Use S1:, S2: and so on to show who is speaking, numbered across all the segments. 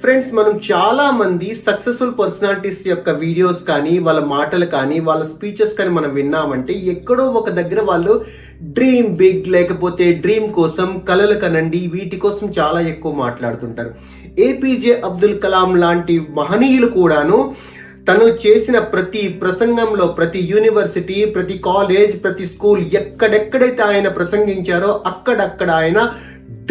S1: Friends, మనం చాలా మంది సక్సెస్ఫుల్ పర్సనాలిటీస్ యొక్క వీడియోస్ కానీ వాళ్ళ మాటలు కానీ వాళ్ళ స్పీచెస్ కానీ మనం విన్నామంటే ఎక్కడో ఒక దగ్గర వాళ్ళు డ్రీమ్ బిగ్ లేకపోతే డ్రీమ్ కోసం కలలు కనండి వీటి కోసం చాలా ఎక్కువ మాట్లాడుతుంటారు. ఏపీజే అబ్దుల్ కలాం లాంటి మహనీయులు కూడాను తను చేసిన ప్రతి ప్రసంగంలో ప్రతి యూనివర్సిటీ, ప్రతి కాలేజ్, ప్రతి స్కూల్ ఎక్కడెక్కడైతే ఆయన ప్రసంగించారో అక్కడక్కడ ఆయన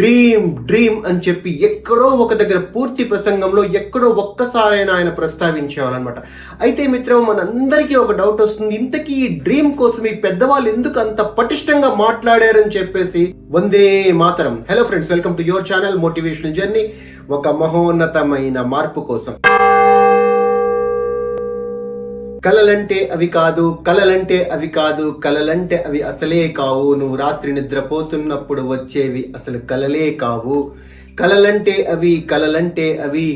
S1: డ్రీమ్ అని చెప్పి ఎక్కడో ఒక దగ్గర పూర్తి ప్రసంగంలో ఎక్కడో ఒక్కసారైనా ఆయన ప్రస్తావించేవాళ్ళనమాట. అయితే మిత్రం, మనందరికీ ఒక డౌట్ వస్తుంది, ఇంతకీ ఈ డ్రీమ్ కోసం ఈ పెద్దవాళ్ళు ఎందుకు అంత పటిష్టంగా మాట్లాడారని చెప్పేసి. Vande Mataram. Hello friends, welcome to your channel motivational journey, ఒక మహోన్నతమైన మార్పు కోసం. కలలంటే అవి కాదు, కలలంటే అవి కాదు, కలలంటే అవి అసలే కావు, నువ్వు రాత్రి నిద్రపోతున్నప్పుడు వచ్చేవి అసలు కలలే కావు. కలలంటే అవి, కలలంటే అవి,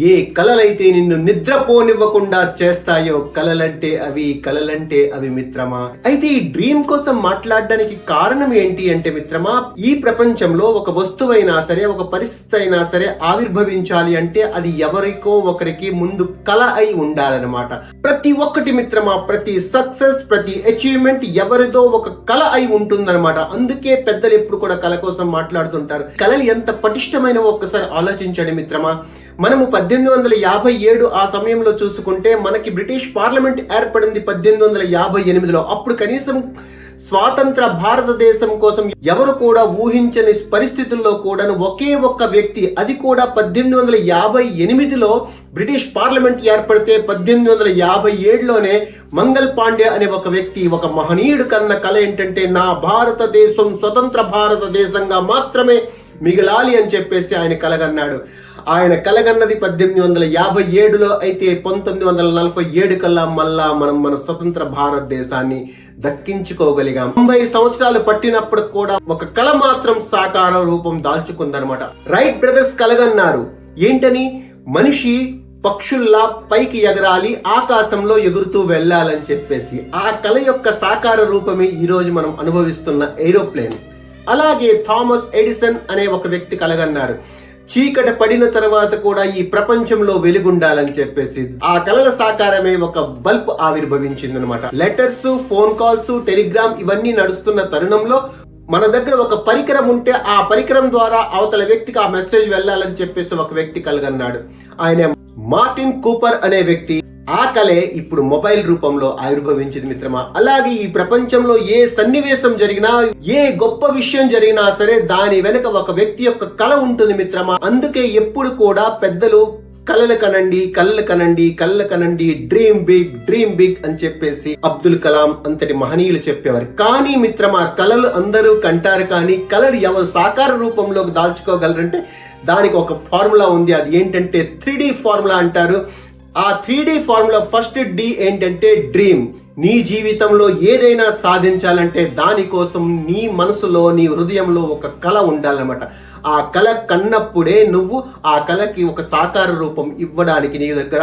S1: ఏ కలలైతే నిన్ను నిద్రపోనివ్వకుండా చేస్తాయో కలలంటే అవి, కలలంటే అవి మిత్రమా. అయితే ఈ డ్రీమ్ కోసం మాట్లాడడానికి కారణం ఏంటి అంటే మిత్రమా, ఈ ప్రపంచంలో ఒక వస్తువైనా సరే, ఒక పరిస్థితి అయినా సరే ఆవిర్భవించాలి అంటే అది ఎవరికో ఒకరికి ముందు కల అయి ఉండాలన్నమాట. ప్రతి ఒక్కటి మిత్రమా, ప్రతి సక్సెస్, ప్రతి అచీవ్మెంట్ ఎవరిదో ఒక కల అయి ఉంటుందన్నమాట. అందుకే పెద్దలు ఎప్పుడు కూడా కల కోసం మాట్లాడుతుంటారు. కలలు ఎంత పటిష్టమైన ఒక్కసారి ఆలోచించండి మిత్రమా. మనము 1857 ఆ సమయంలో చూసుకుంటే మనకి బ్రిటిష్ పార్లమెంట్ ఏర్పడింది 1858లో. అప్పుడు కనీసం స్వాతంత్ర భారతదేశం కోసం ఎవరు కూడా ఊహించని పరిస్థితుల్లో కూడా ఒకే ఒక్క వ్యక్తి, అది కూడా 1858లో బ్రిటిష్ పార్లమెంట్ ఏర్పడితే 1857లోనే మంగల్ పాండే అనే ఒక వ్యక్తి, ఒక మహనీయుడు కన్న కల ఏంటంటే నా భారతదేశం స్వతంత్ర భారతదేశంగా మాత్రమే మిగలాలి అని చెప్పేసి ఆయన కలగన్నాడు. ఆయన కలగన్నది 1857లో అయితే 1947 కల్లా మళ్ళా మనం మన స్వతంత్ర భారతదేశాన్ని దక్కించుకోగలిగాం. 90 సంవత్సరాలు పట్టినప్పుడు కూడా ఒక కల మాత్రం సాకార రూపం దాల్చుకుందనమాట. రైట్ బ్రదర్స్ కలగన్నారు ఏంటని, మనిషి పక్షుల్లా పైకి ఎగరాలి, ఆకాశంలో ఎగురుతూ వెళ్ళాలని చెప్పేసి. ఆ కల యొక్క సాకార రూపమే ఈ రోజు మనం అనుభవిస్తున్న ఏరోప్లేన్. అలాగే థామస్ ఎడిసన్ అనే ఒక వ్యక్తి కలగన్నారు, చీకటి పడిన తర్వాత కూడా ఈ ప్రపంచంలో వెలుగుండాలని చెప్పేసి. ఆ కలల సాకారమే ఒక బల్బ్ ఆవిర్భవించింది అనమాట. లెటర్స్, ఫోన్ కాల్స్, టెలిగ్రామ్ ఇవన్నీ నడుస్తున్న తరుణంలో మన దగ్గర ఒక పరికరం ఉంటే ఆ పరికరం ద్వారా అవతల వ్యక్తికి ఆ మెసేజ్ వెళ్ళాలని చెప్పేసి ఒక వ్యక్తి కలగన్నాడు. ఆయన మార్టిన్ కూపర్ అనే వ్యక్తి. ఆ కలే ఇప్పుడు మొబైల్ రూపంలో ఆవిర్భవించింది మిత్రమా. అలాగే ఈ ప్రపంచంలో ఏ సన్నివేశం జరిగినా, ఏ గొప్ప విషయం జరిగినా సరే దాని వెనుక ఒక వ్యక్తి యొక్క కల ఉంటుంది మిత్రమా. అందుకే ఎప్పుడు కూడా పెద్దలు కలలు కనండి, కలలు కనండి, కలలు కనండి, డ్రీమ్ బిగ్ అని చెప్పేసి అబ్దుల్ కలాం అంతటి మహనీయులు చెప్పేవారు. కానీ మిత్రమా, కలలు అందరూ కంటారు, కానీ కలలు ఎవరు సాకార రూపంలోకి దాల్చుకోగలరంటే దానికి ఒక ఫార్ములా ఉంది. అది ఏంటంటే 3D ఫార్ములా అంటారు. ఆ 3D ఫార్ములా ఫస్ట్ డి ఏంటంటే డ్రీమ్. నీ జీవితంలో ఏదైనా సాధించాలంటే దానికోసం నీ మనసులో, నీ హృదయంలో ఒక కల ఉండాలన్నమాట. ఆ కల కన్నప్పుడే నువ్వు ఆ కలకి ఒక సాకార రూపం ఇవ్వడానికి నీ దగ్గర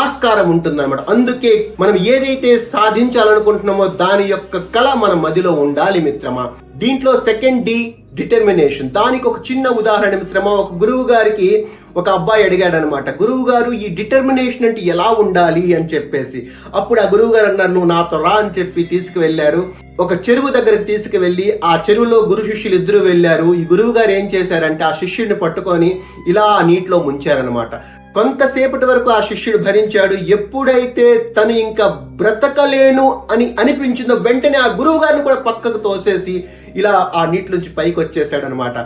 S1: ఆస్కారం ఉంటుందన్నమాట. అందుకే మనం ఏదైతే సాధించాలనుకుంటున్నామో దాని యొక్క కల మన మదిలో ఉండాలి మిత్రమా. దీంట్లో సెకండ్ డి డిటర్మినేషన్. దానికి ఒక చిన్న ఉదాహరణ మిత్రమా. ఒక గురువు గారికి ఒక అబ్బాయి అడిగాడు అనమాట, గురువు గారు ఈ డిటర్మినేషన్ అంటే ఎలా ఉండాలి అని చెప్పేసి. అప్పుడు ఆ గురువు గారు అన్నారు, నువ్వు నాతో రా అని చెప్పి తీసుకువెళ్లారు. ఒక చెరువు దగ్గరకు తీసుకువెళ్లి ఆ చెరువులో గురు శిష్యులు ఇద్దరు వెళ్లారు. ఈ గురువు గారు ఏం చేశారంటే ఆ శిష్యుడిని పట్టుకొని ఇలా నీటిలో ముంచారనమాట. కొంతసేపటి వరకు ఆ శిష్యుడు భరించాడు. ఎప్పుడైతే తను ఇంకా బ్రతకలేను అని అనిపించిందో వెంటనే ఆ గురువు గారిని కూడా పక్కకు తోసేసి ఇలా ఆ నీటి నుంచి పైకి వచ్చేసాడు అనమాట.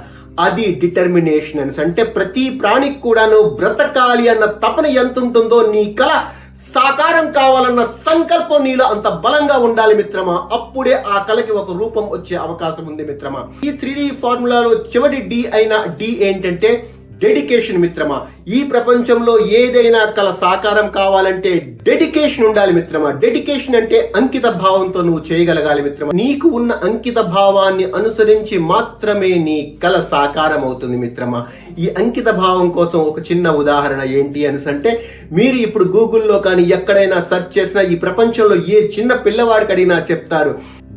S1: అది డిటర్మినేషన్ అంటే ప్రతి ప్రాణికి కూడాను బ్రతకాలి అన్న తపన ఎంత ఉంటుందో, నీ కల సాకారం కావాలన్న సంకల్పం నీలో అంత బలంగా ఉండాలి మిత్రమా. అప్పుడే ఆ కళకి ఒక రూపం వచ్చే అవకాశం ఉంది మిత్రమా. ఈ 3D ఫార్ములాలో చివరి డి అయిన డి ఏంటంటే డెడికేషన్ మిత్రమా. ఈ ప్రపంచంలో ఏదైనా కల సాకారం కావాలంటే డెడికేషన్ ఉండాలి మిత్రమా. డెడికేషన్ అంటే అంకిత భావంతో నువ్వు చేయగలగాలి మిత్రమా. నీకు ఉన్న అంకిత భావాన్ని అనుసరించి మాత్రమే నీ కల సాకారం అవుతుంది మిత్రమా. ఈ అంకిత భావం కోసం ఒక చిన్న ఉదాహరణ ఏంటి అంటే, మీరు ఇప్పుడు గూగుల్లో కానీ ఎక్కడైనా సెర్చ్ చేసినా ఈ ప్రపంచంలో ఏ చిన్న పిల్లవాడికి అడిగినా చెప్తారు,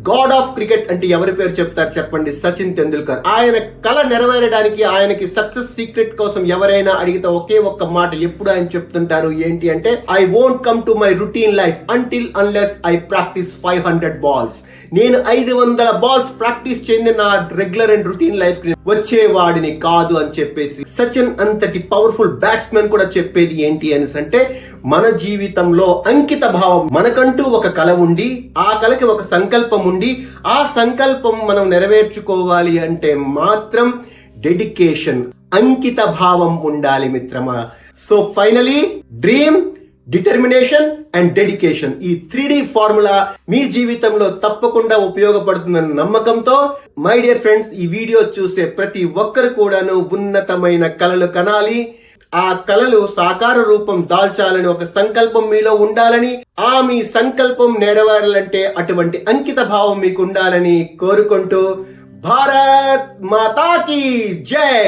S1: గాడ్ ఆఫ్ క్రికెట్ అంటే ఎవరి పేరు చెప్తారు చెప్పండి? సచిన్ తెండూల్కర్. ఆయన కల నెరవేరడానికి, ఆయనకి సక్సెస్ సీక్రెట్ కోసం ఎవరైనా అడిగితే ఒకే ఒక్క మాట ఎప్పుడు ఆయన చెప్తుంటారు, ఏంటి అంటే, I won't come to my routine life until unless I practice 500 balls. నేను 500 balls ప్రాక్టీస్ చేయని నా రెగ్యులర్ అండ్ రొటీన్ లైఫ్ కి వచ్చేవాడిని కాదు అని చెప్పేసి సచిన్ అంతటి పవర్ఫుల్ బ్యాట్స్మెన్ కూడా చెప్పేది ఏంటి అని అంటే, మన జీవితంలో అంకిత భావం, మనకంటూ ఒక కల ఉండి, ఆ కలకి ఒక సంకల్పం ఉండి, ఆ సంకల్పం మనం నెరవేర్చుకోవాలి అంటే మాత్రం డెడికేషన్, అంకిత భావం ఉండాలి మిత్రమా. So finally dream, determination and dedication, ఈ 3D ఫార్ములా మీ జీవితంలో తప్పకుండా ఉపయోగపడుతుందన్న నమ్మకంతో మై డియర్ ఫ్రెండ్స్, ఈ వీడియో చూసే ప్రతి ఒక్కరు కూడాను ఉన్నతమైన కలలు కనాలి, ఆ కలలు సాకార రూపం దాల్చాలని ఒక సంకల్పం మీలో ఉండాలని, ఆ మీ సంకల్పం నెరవేరాలంటే అటువంటి అంకిత భావం మీకు ఉండాలని కోరుకుంటూ, భారత్ మాతా కీ జై.